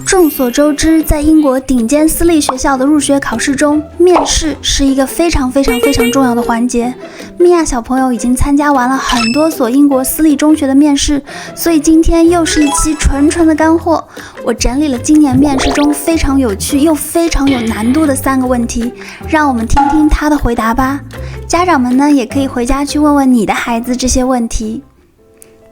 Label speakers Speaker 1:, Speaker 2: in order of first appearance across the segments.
Speaker 1: 众所周知，在英国顶尖私立学校的入学考试中，面试是一个非常重要的环节。米娅小朋友已经参加完了很多所英国私立中学的面试，所以今天又是一期纯的干货。我整理了今年面试中非常有趣又非常有难度的3个问题，让我们听听他的回答吧。家长们呢，也可以回家去问问你的孩子这些问题。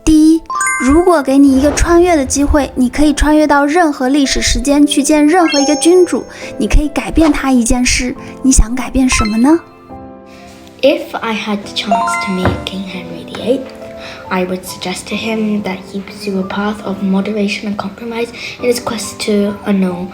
Speaker 1: 第一，如果给你一个穿越的机会，你可以穿越到任何历史时间去见任何一个君主，你可以改变他一件事，你想改变什么呢？
Speaker 2: If I had the chance to meet King Henry VIII, I would suggest to him that he pursue a path of moderation and compromise in his quest to annul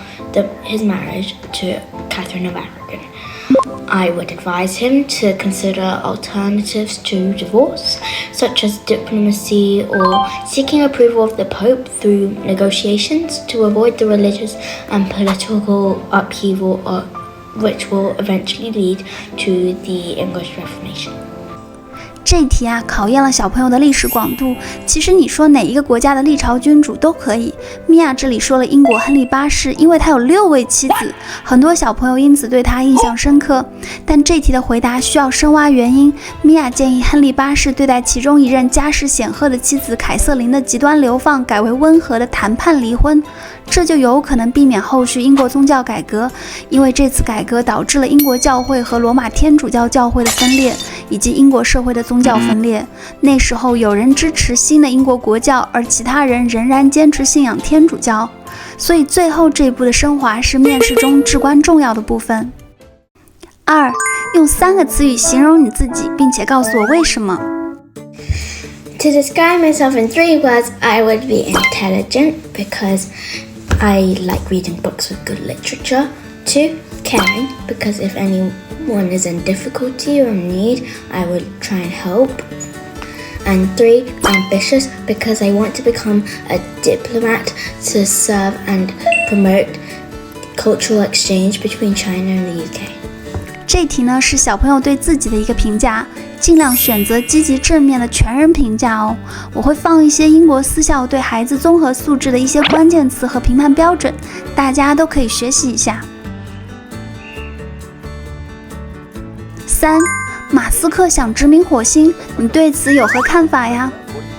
Speaker 2: his marriage to Catherine of Aragon.I would advise him to consider alternatives to divorce, such as diplomacy or seeking approval of the Pope through negotiations to avoid the religious and political upheaval which will eventually lead to the English Reformation.
Speaker 1: 这题啊，考验了小朋友的历史广度。其实你说哪一个国家的历朝君主都可以。米娅这里说了英国亨利8世，因为他有6位妻子，很多小朋友因此对他印象深刻。但这题的回答需要深挖原因。米娅建议亨利8世对待其中一任家世显赫的妻子凯瑟琳的极端流放改为温和的谈判离婚，这就有可能避免后续英国宗教改革，因为这次改革导致了英国教会和罗马天主教教会的分裂，以及英国社会的宗教分裂。那时候有人支持新的英国国教，而其他人仍然坚持信仰天主教，所以最后这一步的升华是面试中至关重要的部分。2. 用3个词语形容你自己，并且告诉我为什么。
Speaker 2: To describe myself in 3 words, I would be intelligent because I like reading books with good literature. 2. Caring, because if anyone is in difficulty or need, I would try and help. And 3. Ambitious, because I want to become a diplomat to serve and promote cultural exchange between China and the UK.
Speaker 1: 这题呢是小朋友对自己的一个评价，尽量选择积极正面的全人评价哦。我会放一些英国私校对孩子综合素质的一些关键词和评判标准，大家都可以学习一下。3. 马斯克想殖民火星，你对此有何看法呀？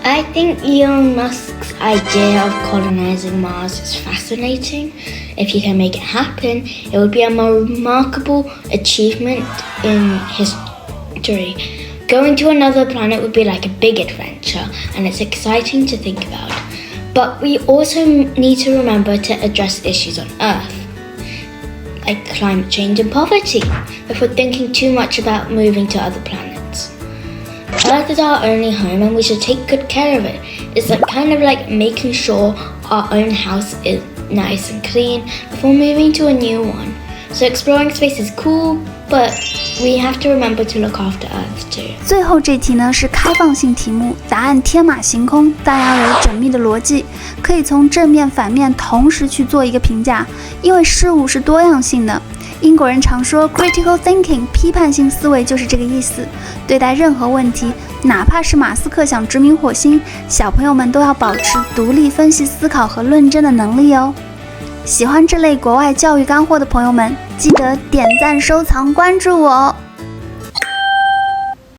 Speaker 2: I think Elon Musk's idea of colonizing Mars is fascinating. If he can make it happen, it would be a remarkable achievement in history. Going to another planet would be like a big adventure, and it's exciting to think about. But we also need to remember to address issues on Earth, like climate change and poverty, before thinking too much about moving to other planets. Earth is our only home and we should take good care of it. It's kind of like making sure our own house is nice and clean before moving to a new one. So exploring space is cool, but we have to remember to look after Earth too.
Speaker 1: 最后这题呢是开放性题目，答案天马行空，但要有缜密的逻辑，可以从正面反面同时去做一个评价，因为事物是多样性的。英国人常说 critical thinking， 批判性思维就是这个意思。对待任何问题，哪怕是马斯克想殖民火星，小朋友们都要保持独立分析思考和论证的能力哦。喜欢这类国外教育干货的朋友们，记得点赞、收藏、关注我哦。